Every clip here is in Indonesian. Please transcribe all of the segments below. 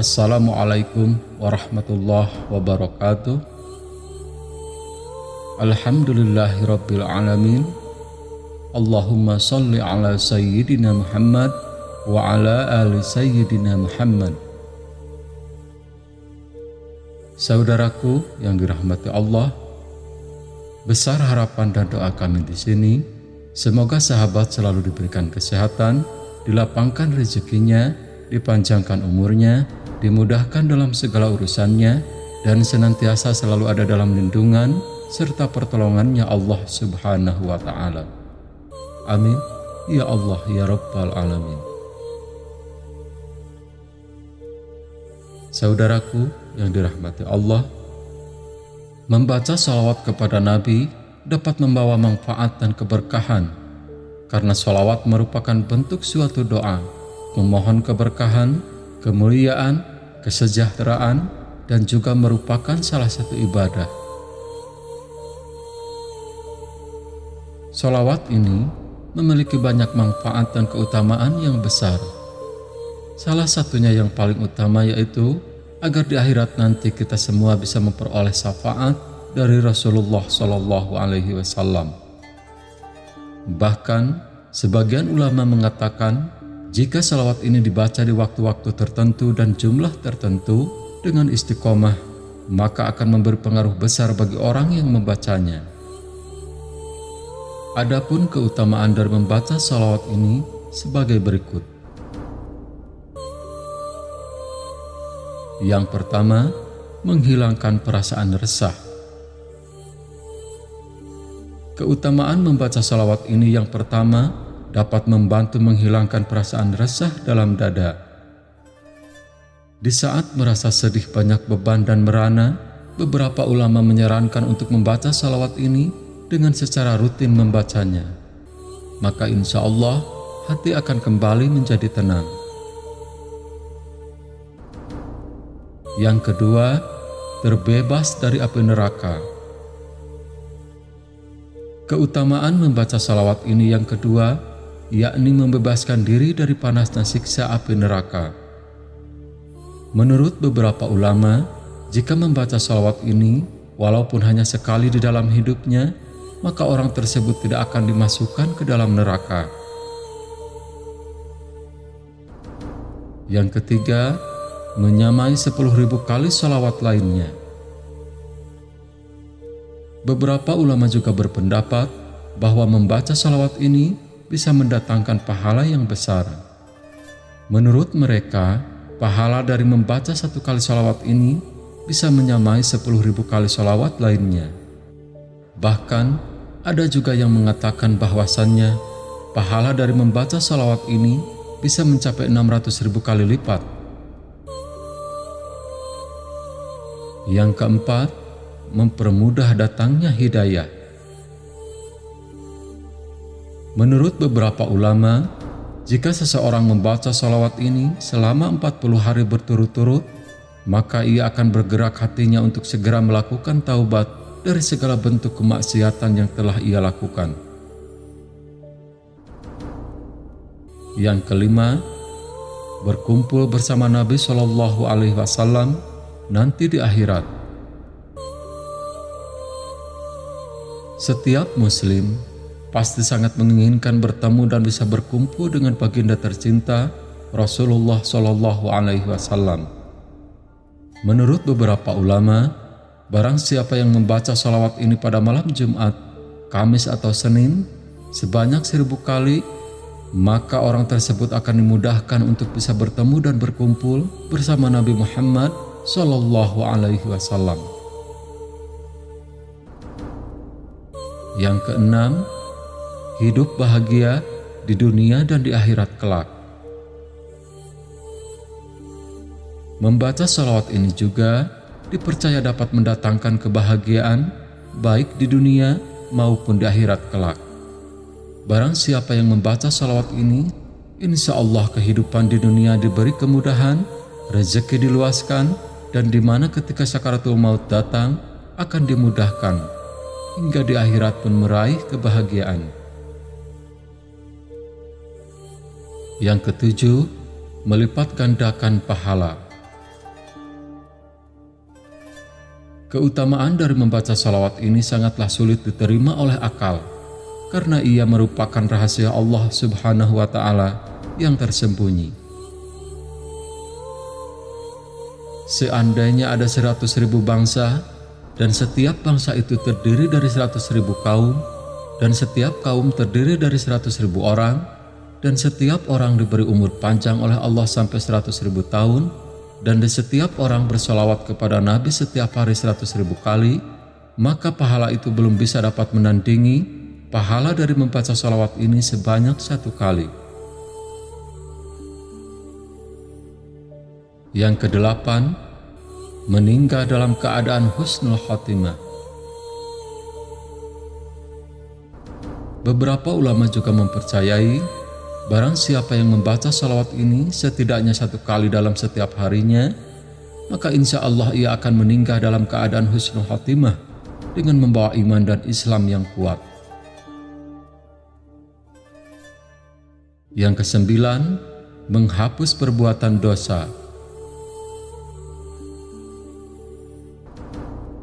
Assalamualaikum warahmatullahi wabarakatuh. Alhamdulillahirabbil alamin. Allahumma sholli ala sayyidina Muhammad wa ala ali sayyidina Muhammad. Saudaraku yang dirahmati Allah, besar harapan dan doa kami di sini, semoga sahabat selalu diberikan kesehatan, dilapangkan rezekinya, dipanjangkan umurnya, dimudahkan dalam segala urusannya, dan senantiasa selalu ada dalam lindungan serta pertolongannya Allah Subhanahu wa Ta'ala. Amin. Ya Allah, ya Rabbal Alamin. Saudaraku yang dirahmati Allah, membaca sholawat kepada Nabi dapat membawa manfaat dan keberkahan, karena sholawat merupakan bentuk suatu doa, memohon keberkahan, kemuliaan, kesejahteraan, dan juga merupakan salah satu ibadah. Sholawat ini memiliki banyak manfaat dan keutamaan yang besar. Salah satunya yang paling utama yaitu agar di akhirat nanti kita semua bisa memperoleh syafaat dari Rasulullah SAW. Bahkan sebagian ulama mengatakan jika sholawat ini dibaca di waktu-waktu tertentu dan jumlah tertentu dengan istiqomah, maka akan memberi pengaruh besar bagi orang yang membacanya. Adapun keutamaan dari membaca sholawat ini sebagai berikut. Yang pertama, menghilangkan perasaan resah. Keutamaan membaca sholawat ini yang pertama dapat membantu menghilangkan perasaan resah dalam dada. Di saat merasa sedih, banyak beban dan merana, beberapa ulama menyarankan untuk membaca sholawat ini dengan secara rutin membacanya. Maka insya Allah hati akan kembali menjadi tenang. Yang kedua, terbebas dari api neraka. Keutamaan membaca sholawat ini yang kedua, yakni membebaskan diri dari panasnya siksa api neraka. Menurut beberapa ulama, jika membaca sholawat ini, walaupun hanya sekali di dalam hidupnya, maka orang tersebut tidak akan dimasukkan ke dalam neraka. Yang ketiga, menyamai 10.000 kali sholawat lainnya. Beberapa ulama juga berpendapat bahwa membaca sholawat ini bisa mendatangkan pahala yang besar. Menurut mereka, pahala dari membaca 1 kali sholawat ini bisa menyamai 10.000 kali sholawat lainnya. Bahkan, ada juga yang mengatakan bahwasannya pahala dari membaca sholawat ini bisa mencapai 600.000 kali lipat. Yang keempat, mempermudah datangnya hidayah. Menurut beberapa ulama, jika seseorang membaca sholawat ini selama 40 hari berturut-turut, maka ia akan bergerak hatinya untuk segera melakukan taubat dari segala bentuk kemaksiatan yang telah ia lakukan. Yang kelima, berkumpul bersama Nabi SAW nanti di akhirat. Setiap muslim pasti sangat menginginkan bertemu dan bisa berkumpul dengan baginda tercinta Rasulullah SAW. Menurut beberapa ulama, barang siapa yang membaca sholawat ini pada malam Jumat, Kamis atau Senin sebanyak 1000 kali, maka orang tersebut akan dimudahkan untuk bisa bertemu dan berkumpul bersama Nabi Muhammad SAW. Yang keenam, hidup bahagia di dunia dan di akhirat kelak. Membaca sholawat ini juga dipercaya dapat mendatangkan kebahagiaan baik di dunia maupun di akhirat kelak. Barang siapa yang membaca sholawat ini, insya Allah kehidupan di dunia diberi kemudahan, rezeki diluaskan, dan di mana ketika sakaratul maut datang akan dimudahkan, hingga di akhirat pun meraih kebahagiaan. Yang ketujuh, melipat gandakan pahala. Keutamaan dari membaca salawat ini sangatlah sulit diterima oleh akal, karena ia merupakan rahasia Allah Subhanahu wa Ta'ala yang tersembunyi. Seandainya ada 100.000 bangsa, dan setiap bangsa itu terdiri dari 100.000 kaum, dan setiap kaum terdiri dari 100.000 orang, dan setiap orang diberi umur panjang oleh Allah sampai 100.000 tahun, dan di setiap orang bersolawat kepada Nabi setiap hari 100.000 kali, maka pahala itu belum bisa dapat menandingi pahala dari membaca solawat ini sebanyak 1 kali. Yang kedelapan, meninggal dalam keadaan husnul khotimah. Beberapa ulama juga mempercayai barang siapa yang membaca salawat ini setidaknya 1 kali dalam setiap harinya, maka insya Allah ia akan meninggal dalam keadaan husnul khotimah dengan membawa iman dan Islam yang kuat. Yang kesembilan, menghapus perbuatan dosa.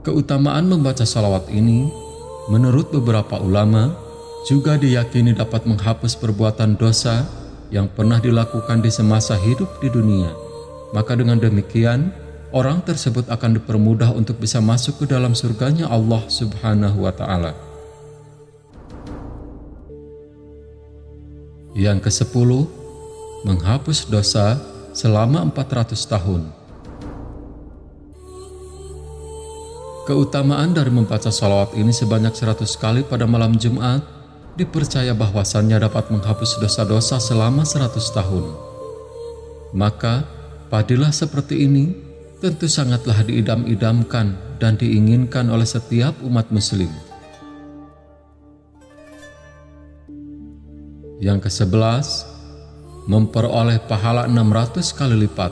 Keutamaan membaca salawat ini, menurut beberapa ulama, juga diyakini dapat menghapus perbuatan dosa yang pernah dilakukan di semasa hidup di dunia. Maka dengan demikian, orang tersebut akan dipermudah untuk bisa masuk ke dalam surganya Allah Subhanahu wa Ta'ala. Yang ke-10, menghapus dosa selama 400 tahun. Keutamaan dari membaca salawat ini sebanyak 100 kali pada malam Jumat dipercaya bahwasannya dapat menghapus dosa-dosa selama 100 tahun. Maka, fadilah seperti ini tentu sangatlah diidam-idamkan dan diinginkan oleh setiap umat muslim. Yang ke-11, memperoleh pahala 600 kali lipat.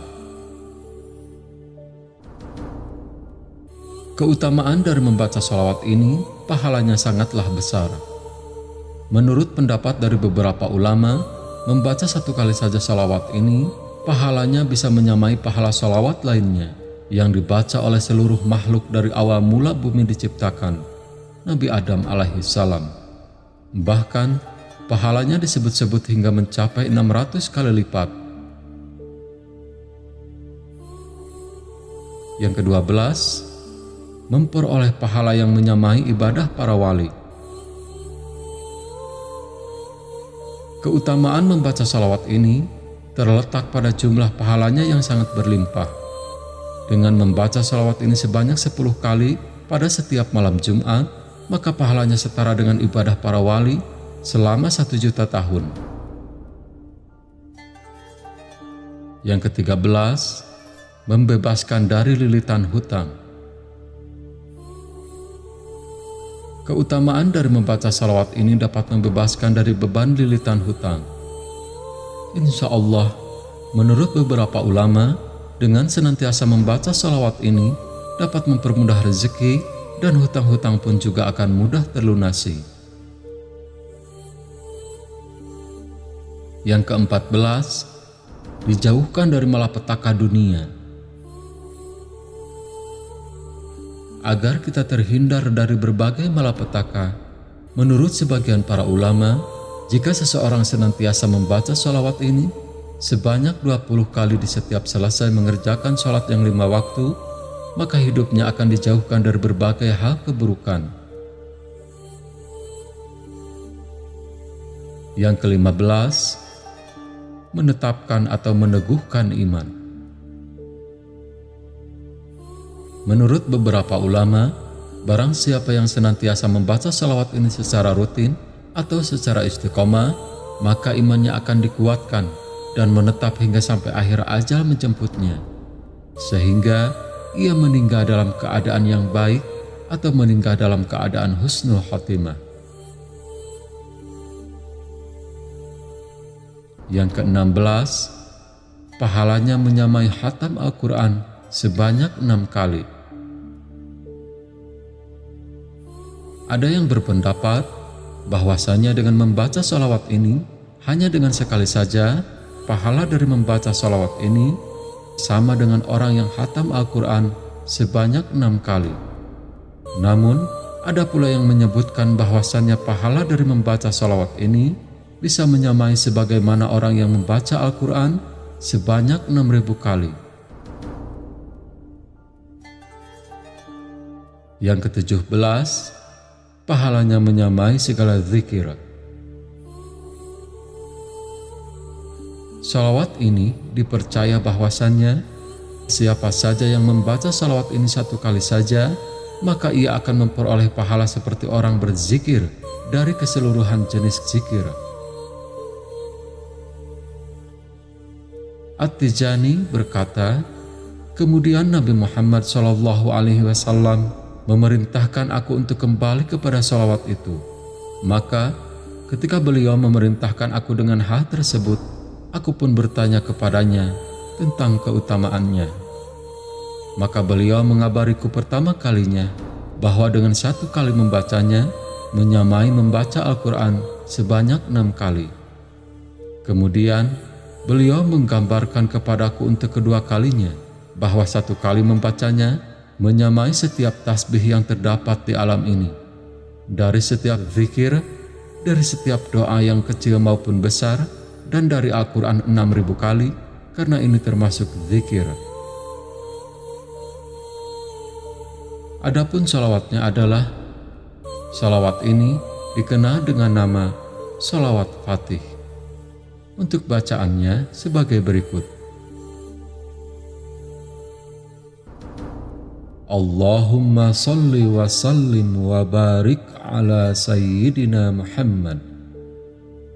Keutamaan dari membaca salawat ini, pahalanya sangatlah besar. Menurut pendapat dari beberapa ulama, membaca 1 kali saja salawat ini, pahalanya bisa menyamai pahala salawat lainnya yang dibaca oleh seluruh makhluk dari awal mula bumi diciptakan, Nabi Adam alaihissalam. Bahkan, pahalanya disebut-sebut hingga mencapai 600 kali lipat. Yang ke-12, memperoleh pahala yang menyamai ibadah para wali. Keutamaan membaca salawat ini terletak pada jumlah pahalanya yang sangat berlimpah. Dengan membaca salawat ini sebanyak 10 kali pada setiap malam Jumat, maka pahalanya setara dengan ibadah para wali selama 1.000.000 tahun. Yang ke-13, membebaskan dari lilitan hutang. Keutamaan dari membaca salawat ini dapat membebaskan dari beban lilitan hutang. Insya Allah, menurut beberapa ulama, dengan senantiasa membaca salawat ini dapat mempermudah rezeki dan hutang-hutang pun juga akan mudah terlunasi. Yang ke-14, dijauhkan dari malapetaka dunia. Agar kita terhindar dari berbagai malapetaka, menurut sebagian para ulama, jika seseorang senantiasa membaca sholawat ini sebanyak 20 kali di setiap selesai mengerjakan sholat yang 5 waktu, maka hidupnya akan dijauhkan dari berbagai hal keburukan. Yang ke-15, menetapkan atau meneguhkan iman. Menurut beberapa ulama, barang siapa yang senantiasa membaca salawat ini secara rutin atau secara istiqomah, maka imannya akan dikuatkan dan menetap hingga sampai akhir ajal menjemputnya, sehingga ia meninggal dalam keadaan yang baik atau meninggal dalam keadaan husnul khotimah. Yang ke-16, pahalanya menyamai khatam Al-Quran sebanyak 6 kali. Ada yang berpendapat bahwasanya dengan membaca sholawat ini, hanya dengan sekali saja, pahala dari membaca sholawat ini sama dengan orang yang khatam Al-Quran sebanyak 6 kali. Namun, ada pula yang menyebutkan bahwasannya pahala dari membaca salawat ini bisa menyamai sebagaimana orang yang membaca Al-Quran sebanyak 6.000 kali. Yang ke-17, pahalanya menyamai segala zikir. Salawat ini dipercaya bahwasannya siapa saja yang membaca salawat ini 1 kali saja, maka ia akan memperoleh pahala seperti orang berzikir dari keseluruhan jenis zikir. At-Tijani berkata, kemudian Nabi Muhammad SAW memerintahkan aku untuk kembali kepada salawat itu. Maka ketika beliau memerintahkan aku dengan hal tersebut, aku pun bertanya kepadanya tentang keutamaannya. Maka beliau mengabariku pertama kalinya bahwa dengan 1 kali membacanya menyamai membaca Al-Quran sebanyak 6 kali. Kemudian beliau menggambarkan kepadaku untuk kedua kalinya bahwa 1 kali membacanya menyamai setiap tasbih yang terdapat di alam ini, dari setiap zikir, dari setiap doa yang kecil maupun besar, dan dari Al-Quran 6.000 kali, karena ini termasuk zikir. Adapun salawatnya adalah, salawat ini dikenal dengan nama salawat Fatih. Untuk bacaannya sebagai berikut. Allahumma salli wa sallim wa barik ala sayyidina Muhammad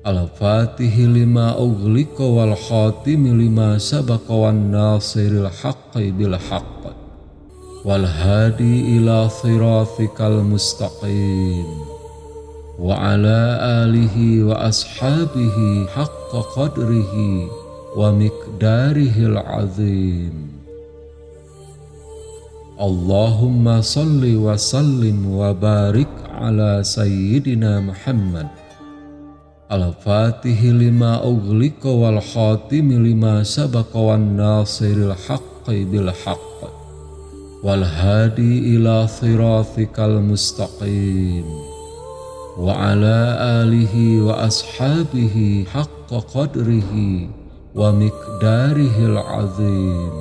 al-fatihi lima ughliqa wal khatimi lima sabaqa wan nasiril haqqi bil haqq wal hadi ila siratikal mustaqim wa ala alihi wa ashabihi haqqa qadrihi wa miqdarihil azim. Allahumma salli wa sallim wa barik ala sayyidina Muhammad al-fatihi lima ughliqa wal khatimi lima sabaqa wan nasiril haqqi bil haqq wal hadi ila siratikal mustaqim wa ala alihi wa ashabihi haqqa qadrihi wa miqdarihil azim.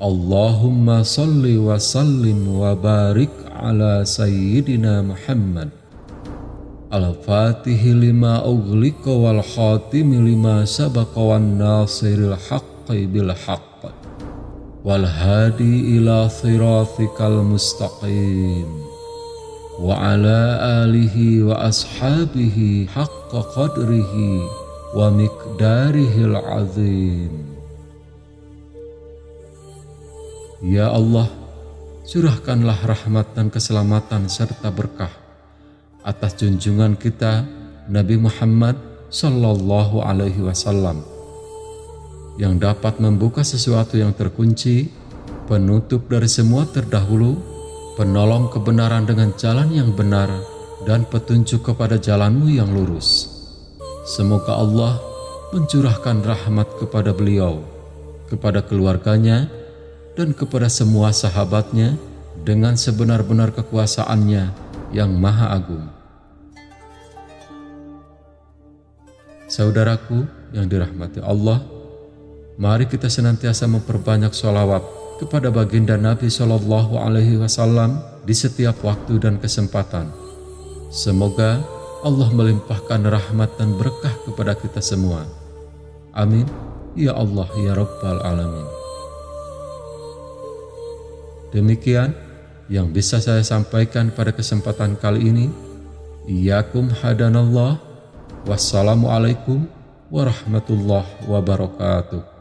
Allahumma salli wa sallim wa barik ala sayyidina Muhammad al-fatihi lima ughliqa wal khatimi lima sabaqa wan nasiril haqqi bil haqq wal hadi ila siratikal mustaqim wa ala alihi wa ashabihi haqqa qadrihi wa miqdarihil azim. Ya Allah, curahkanlah rahmat dan keselamatan serta berkah atas junjungan kita Nabi Muhammad Sallallahu Alaihi Wasallam, yang dapat membuka sesuatu yang terkunci, penutup dari semua terdahulu, penolong kebenaran dengan jalan yang benar, dan petunjuk kepada jalanmu yang lurus. Semoga Allah mencurahkan rahmat kepada beliau, kepada keluarganya, dan kepada semua sahabatnya dengan sebenar-benar kekuasaannya yang maha agung. Saudaraku yang dirahmati Allah, mari kita senantiasa memperbanyak sholawat kepada baginda Nabi Shallallahu Alaihi Wasallam di setiap waktu dan kesempatan. Semoga Allah melimpahkan rahmat dan berkah kepada kita semua. Amin. Ya Allah ya Rabbal Alamin. Demikian yang bisa saya sampaikan pada kesempatan kali ini. Iyyakum hadanallah. Wassalamualaikum warahmatullahi wabarakatuh.